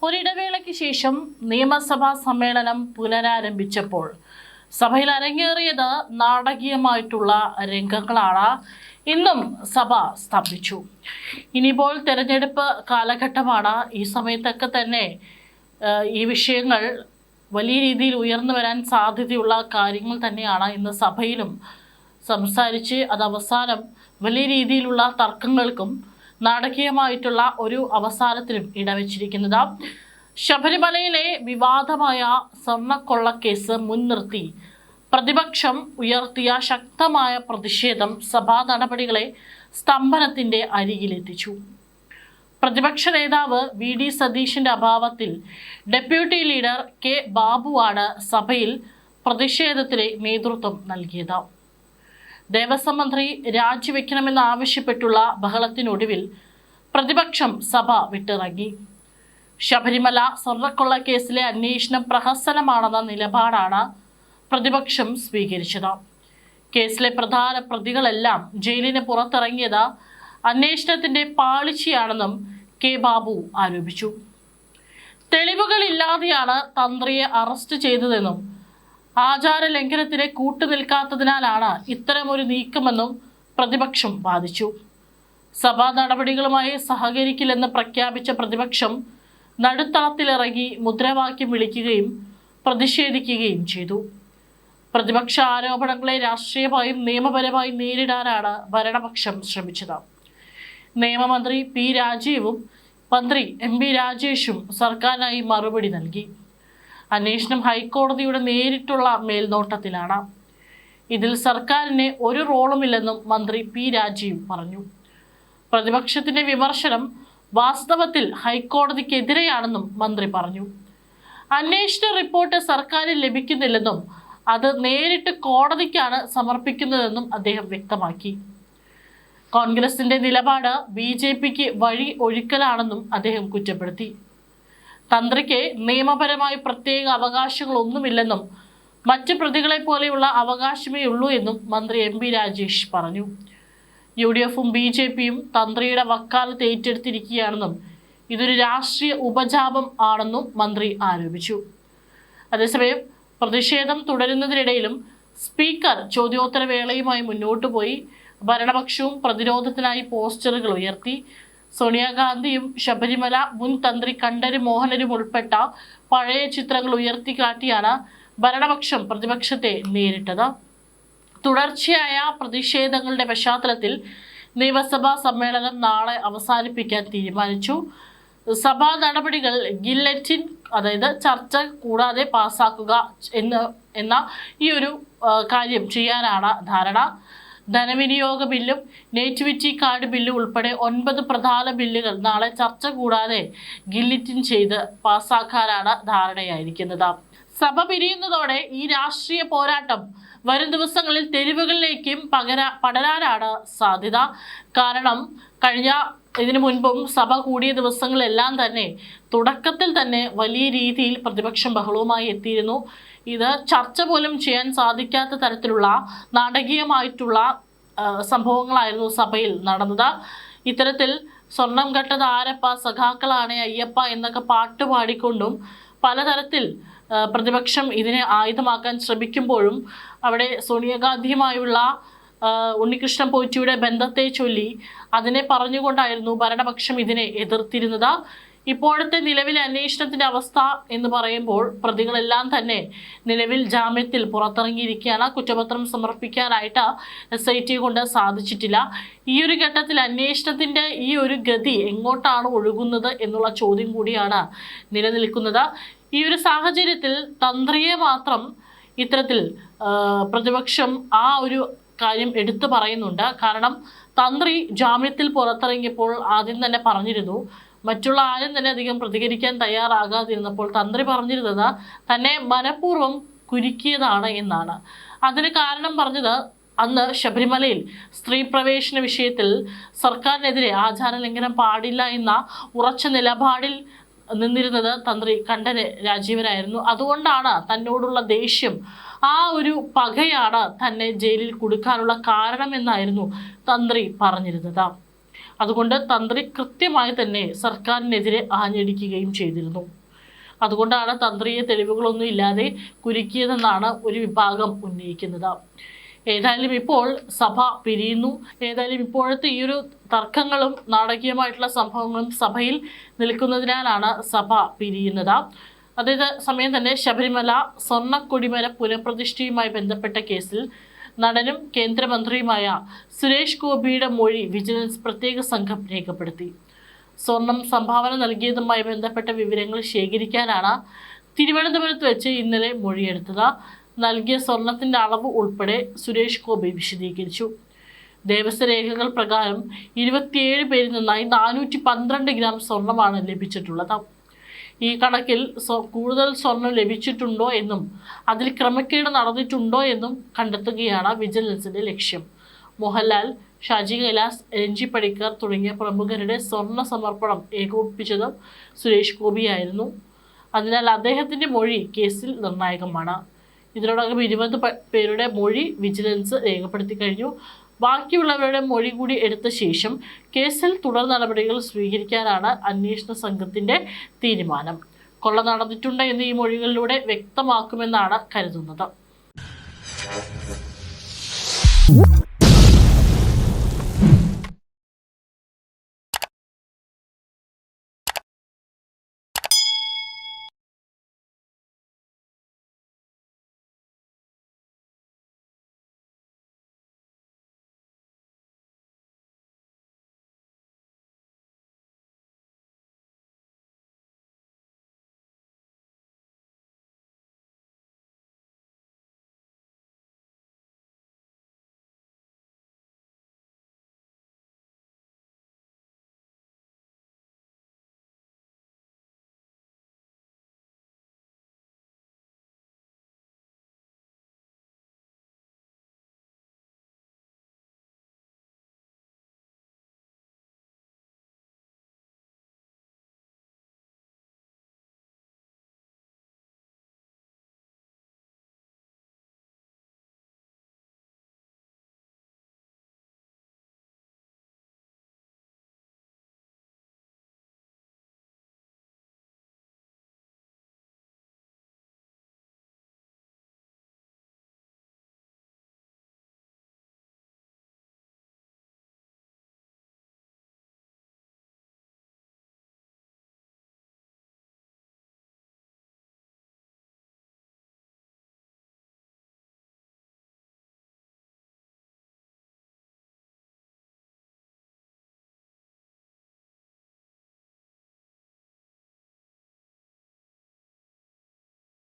ഒരിടവേളയ്ക്ക് ശേഷം നിയമസഭാ സമ്മേളനം പുനരാരംഭിച്ചപ്പോൾ സഭയിൽ അരങ്ങേറിയത് നാടകീയമായിട്ടുള്ള രംഗങ്ങളാണ്. ഇന്നും സഭ സ്തംഭിച്ചു. ഇനിയിപ്പോൾ തെരഞ്ഞെടുപ്പ് കാലഘട്ടമാണ്. ഈ സമയത്തൊക്കെ തന്നെ ഈ വിഷയങ്ങൾ വലിയ രീതിയിൽ ഉയർന്നു വരാൻ സാധ്യതയുള്ള കാര്യങ്ങൾ തന്നെയാണ് ഇന്ന് സഭയിലും സംസാരിച്ച് അത് അവസാനം വലിയ രീതിയിലുള്ള തർക്കങ്ങൾക്കും നാടകീയമായിട്ടുള്ള ഒരു അവസാനത്തിനും ഇടവച്ചിരിക്കുന്നത്. ശബരിമലയിലെ വിവാദമായ സ്വർണ്ണക്കൊള്ളക്കേസ് മുൻനിർത്തി പ്രതിപക്ഷം ഉയർത്തിയ ശക്തമായ പ്രതിഷേധം സഭാ നടപടികളെ സ്തംഭനത്തിന്റെ അരികിലെത്തിച്ചു. പ്രതിപക്ഷ നേതാവ് വി.ഡി. സതീശന്റെ അഭാവത്തിൽ ഡെപ്യൂട്ടി ലീഡർ കെ ബാബുവാണ് സഭയിൽ പ്രതിഷേധത്തിന് നേതൃത്വം നൽകിയത്. ദേവസ്വം മന്ത്രി രാജിവെക്കണമെന്നാവശ്യപ്പെട്ടുള്ള ബഹളത്തിനൊടുവിൽ പ്രതിപക്ഷം സഭ വിട്ടിറങ്ങി. ശബരിമല സ്വർണ്ണക്കൊള്ള കേസിലെ അന്വേഷണം പ്രഹസനമാണെന്ന നിലപാടാണ് പ്രതിപക്ഷം സ്വീകരിച്ചത്. കേസിലെ പ്രധാന പ്രതികളെല്ലാം ജയിലിന് പുറത്തിറങ്ങിയത് അന്വേഷണത്തിന്റെ പാളിച്ചയാണെന്നും കെ ബാബു ആരോപിച്ചു. തെളിവുകളില്ലാതെയാണ് തന്ത്രിയെ അറസ്റ്റ് ചെയ്തതെന്നും ആചാര ലംഘനത്തിന് കൂട്ടുനിൽക്കാത്തതിനാലാണ് ഇത്തരമൊരു നീക്കമെന്നും പ്രതിപക്ഷം വാദിച്ചു. സഭാ നടപടികളുമായി സഹകരിക്കില്ലെന്ന് പ്രഖ്യാപിച്ച പ്രതിപക്ഷം നടുത്തളത്തിലിറങ്ങി മുദ്രാവാക്യം വിളിക്കുകയും പ്രതിഷേധിക്കുകയും ചെയ്തു. പ്രതിപക്ഷ ആരോപണങ്ങളെ രാഷ്ട്രീയമായും നിയമപരമായും നേരിടാനാണ് ഭരണപക്ഷം ശ്രമിച്ചത്. നിയമമന്ത്രി പി രാജീവും മന്ത്രി എം.പി. രാജേഷും സർക്കാരിനായി മറുപടി നൽകി. അന്വേഷണം ഹൈക്കോടതിയുടെ നേരിട്ടുള്ള മേൽനോട്ടത്തിലാണ്. ഇതിൽ സർക്കാരിന് ഒരു റോളുമില്ലെന്നും മന്ത്രി പി രാജീവ് പറഞ്ഞു. പ്രതിപക്ഷത്തിന്റെ വിമർശനം വാസ്തവത്തിൽ ഹൈക്കോടതിക്കെതിരെയാണെന്നും മന്ത്രി പറഞ്ഞു. അന്വേഷണ റിപ്പോർട്ട് സർക്കാരിന് ലഭിക്കുന്നില്ലെന്നും അത് നേരിട്ട് കോടതിക്കാണ് സമർപ്പിക്കുന്നതെന്നും അദ്ദേഹം വ്യക്തമാക്കി. കോൺഗ്രസിന്റെ നിലപാട് ബി.ജെ.പിക്ക് വഴി ഒഴുക്കലാണെന്നും അദ്ദേഹം കുറ്റപ്പെടുത്തി. തന്ത്രിക്ക് നിയമപരമായി പ്രത്യേക അവകാശങ്ങളൊന്നുമില്ലെന്നും മറ്റ് പ്രതികളെ പോലെയുള്ള അവകാശമേ ഉള്ളൂ എന്നും മന്ത്രി എം.പി. രാജേഷ് പറഞ്ഞു. യു.ഡി.എഫും ബി.ജെ.പിയും തന്ത്രിയുടെ വക്കാലത്ത് ഏറ്റെടുത്തിരിക്കുകയാണെന്നും ഇതൊരു രാഷ്ട്രീയ ഉപജാപം ആണെന്നും മന്ത്രി ആരോപിച്ചു. അതേസമയം പ്രതിഷേധം തുടരുന്നതിനിടയിലും സ്പീക്കർ ചോദ്യോത്തര വേളയുമായി മുന്നോട്ടു പോയി. ഭരണപക്ഷവും പ്രതിരോധത്തിനായി പോസ്റ്ററുകൾ ഉയർത്തി. സോണിയാഗാന്ധിയും ശബരിമല മുൻ തന്ത്രി കണ്ഠര് മോഹനരും ഉൾപ്പെട്ട പഴയ ചിത്രങ്ങൾ ഉയർത്തിക്കാട്ടിയാണ് ഭരണപക്ഷം പ്രതിപക്ഷത്തെ നേരിട്ടത്. തുടർച്ചയായ പ്രതിഷേധങ്ങളുടെ പശ്ചാത്തലത്തിൽ നിയമസഭാ സമ്മേളനം നാളെ അവസാനിപ്പിക്കാൻ തീരുമാനിച്ചു. സഭാ നടപടികൾ ഗില്ലറ്റിൻ അതായത് ചർച്ച കൂടാതെ പാസാക്കുക എന്ന ഈ ഒരു കാര്യം ചെയ്യാനാണ് ധാരണ. ധനവിനിയോഗ ബില്ലും നേറ്റിവിറ്റി കാർഡ് ബില്ലും ഉൾപ്പെടെ 9 പ്രധാന ബില്ലുകൾ നാളെ ചർച്ച കൂടാതെ ഗില്ലറ്റിൻ ചെയ്ത് പാസാക്കാനാണ് ധാരണയായിരിക്കുന്നത്. സഭ പിരിയുന്നതോടെ ഈ രാഷ്ട്രീയ പോരാട്ടം വരും ദിവസങ്ങളിൽ തെരുവുകളിലേക്കും പടരാനാണ് സാധ്യത. കാരണം ഇതിനു മുൻപും സഭ കൂടിയ ദിവസങ്ങളെല്ലാം തന്നെ തുടക്കത്തിൽ തന്നെ വലിയ രീതിയിൽ പ്രതിപക്ഷം ബഹളവുമായി എത്തിയിരുന്നു. ഇത് ചർച്ച പോലും ചെയ്യാൻ സാധിക്കാത്ത തരത്തിലുള്ള നാടകീയമായിട്ടുള്ള സംഭവങ്ങളായിരുന്നു സഭയിൽ നടന്നത്. ഇത്തരത്തിൽ സ്വർണം കട്ടത് ആരപ്പ, സഖാക്കളാണ് അയ്യപ്പ എന്നൊക്കെ പാട്ടുപാടിക്കൊണ്ടും പലതരത്തിൽ പ്രതിപക്ഷം ഇതിനെ ആയുധമാക്കാൻ ശ്രമിക്കുമ്പോഴും അവിടെ സോണിയാഗാന്ധിയുമായുള്ള ഉണ്ണികൃഷ്ണൻ പോറ്റിയുടെ ബന്ധത്തെ ചൊല്ലി അതിനെ പറഞ്ഞുകൊണ്ടായിരുന്നു ഭരണപക്ഷം ഇതിനെ എതിർത്തിരുന്നത്. ഇപ്പോഴത്തെ നിലവിലെ അന്വേഷണത്തിന്റെ അവസ്ഥ എന്ന് പറയുമ്പോൾ പ്രതികളെല്ലാം തന്നെ നിലവിൽ ജാമ്യത്തിൽ പുറത്തിറങ്ങിയിരിക്കുകയാണ്. കുറ്റപത്രം സമർപ്പിക്കാനായിട്ട് SIT കൊണ്ട് സാധിച്ചിട്ടില്ല. ഈ ഒരു ഘട്ടത്തിൽ അന്വേഷണത്തിന്റെ ഈ ഒരു ഗതി എങ്ങോട്ടാണ് ഒഴുകുന്നത് എന്നുള്ള ചോദ്യം കൂടിയാണ് നിലനിൽക്കുന്നത്. ഈ ഒരു സാഹചര്യത്തിൽ തന്ത്രിയെ മാത്രം ഇത്തരത്തിൽ പ്രതിപക്ഷം ആ ഒരു കാര്യം എടുത്തു പറയുന്നുണ്ട്. കാരണം തന്ത്രി ജാമ്യത്തിൽ പുറത്തിറങ്ങിയപ്പോൾ ആദ്യം തന്നെ പറഞ്ഞിരുന്നു, മറ്റുള്ള ആരും തന്നെ അധികം പ്രതികരിക്കാൻ തയ്യാറാകാതിരുന്നപ്പോൾ തന്ത്രി പറഞ്ഞിരുന്നത് തന്നെ മനഃപൂർവ്വം കുരുക്കിയതാണ് എന്നാണ്. അതിന് കാരണം പറഞ്ഞത് അന്ന് ശബരിമലയിൽ സ്ത്രീ പ്രവേശന വിഷയത്തിൽ സർക്കാരിനെതിരെ ആചാര ലംഘനം പാടില്ല എന്ന ഉറച്ച നിലപാടിൽ നിന്നിരുന്നത് തന്ത്രി കണ്ഠര് രാജീവനായിരുന്നു. അതുകൊണ്ടാണ് തന്നോടുള്ള ദേഷ്യം, ആ ഒരു പകയാണ് തന്നെ ജയിലിൽ കുടുക്കാനുള്ള കാരണമെന്നായിരുന്നു തന്ത്രി പറഞ്ഞിരുന്നത്. അതുകൊണ്ട് തന്ത്രി കൃത്യമായി തന്നെ സർക്കാരിനെതിരെ ആഞ്ഞടിക്കുകയും ചെയ്തിരുന്നു. അതുകൊണ്ടാണ് തന്ത്രിയെ തെളിവുകളൊന്നും ഇല്ലാതെ കുരുക്കിയതെന്നാണ് ഒരു വിഭാഗം ഉന്നയിക്കുന്നത്. ഏതായാലും ഇപ്പോൾ സഭ പിരിയുന്നു. ഏതായാലും ഇപ്പോഴത്തെ ഈ ഒരു തർക്കങ്ങളും നാടകീയമായിട്ടുള്ള സംഭവങ്ങളും സഭയിൽ നിൽക്കുന്നതിനാലാണ് സഭ പിരിയുന്നത്. അതേ സമയം തന്നെ ശബരിമല സ്വർണ്ണക്കൊടിമര പുനഃപ്രതിഷ്ഠയുമായി ബന്ധപ്പെട്ട കേസിൽ നടനും കേന്ദ്രമന്ത്രിയുമായ സുരേഷ് ഗോപിയുടെ മൊഴി വിജിലൻസ് പ്രത്യേക സംഘം രേഖപ്പെടുത്തി. സ്വർണം സംഭാവന നൽകിയതുമായി ബന്ധപ്പെട്ട വിവരങ്ങൾ ശേഖരിക്കാനാണ് തിരുവനന്തപുരത്ത് വെച്ച് ഇന്നലെ മൊഴിയെടുത്തത്. നൽകിയ സ്വർണത്തിന്റെ അളവ് ഉൾപ്പെടെ സുരേഷ് ഗോപി വിശദീകരിച്ചു. ദേവസ്വ രേഖകൾ പ്രകാരം 27 പേരിൽ നിന്നായി 412 ഗ്രാം സ്വർണമാണ് ലഭിച്ചിട്ടുള്ളത്. ഈ കണക്കിൽ കൂടുതൽ സ്വർണം ലഭിച്ചിട്ടുണ്ടോ എന്നും അതിൽ ക്രമക്കേട് നടന്നിട്ടുണ്ടോ എന്നും കണ്ടെത്തുകയാണ് വിജിലൻസിന്റെ ലക്ഷ്യം. മോഹൻലാൽ, ഷാജി കൈലാസ്, രഞ്ജി പണിക്കർ തുടങ്ങിയ പ്രമുഖരുടെ സ്വർണ്ണ സമർപ്പണം ഏകോപിപ്പിച്ചതും സുരേഷ് ഗോപിയായിരുന്നു. അതിനാൽ അദ്ദേഹത്തിന്റെ മൊഴി കേസിൽ നിർണായകമാണ്. ഇതിനോടകം 20 പേരുടെ മൊഴി വിജിലൻസ് രേഖപ്പെടുത്തി കഴിഞ്ഞു. ബാക്കിയുള്ളവരുടെ മൊഴി കൂടി എടുത്ത ശേഷം കേസിൽ തുടർ നടപടികൾ സ്വീകരിക്കാനാണ് അന്വേഷണ സംഘത്തിന്റെ തീരുമാനം. കൊള്ള നടന്നിട്ടുണ്ട് എന്ന് ഈ മൊഴികളിലൂടെ വ്യക്തമാക്കുമെന്നാണ് കരുതുന്നത്.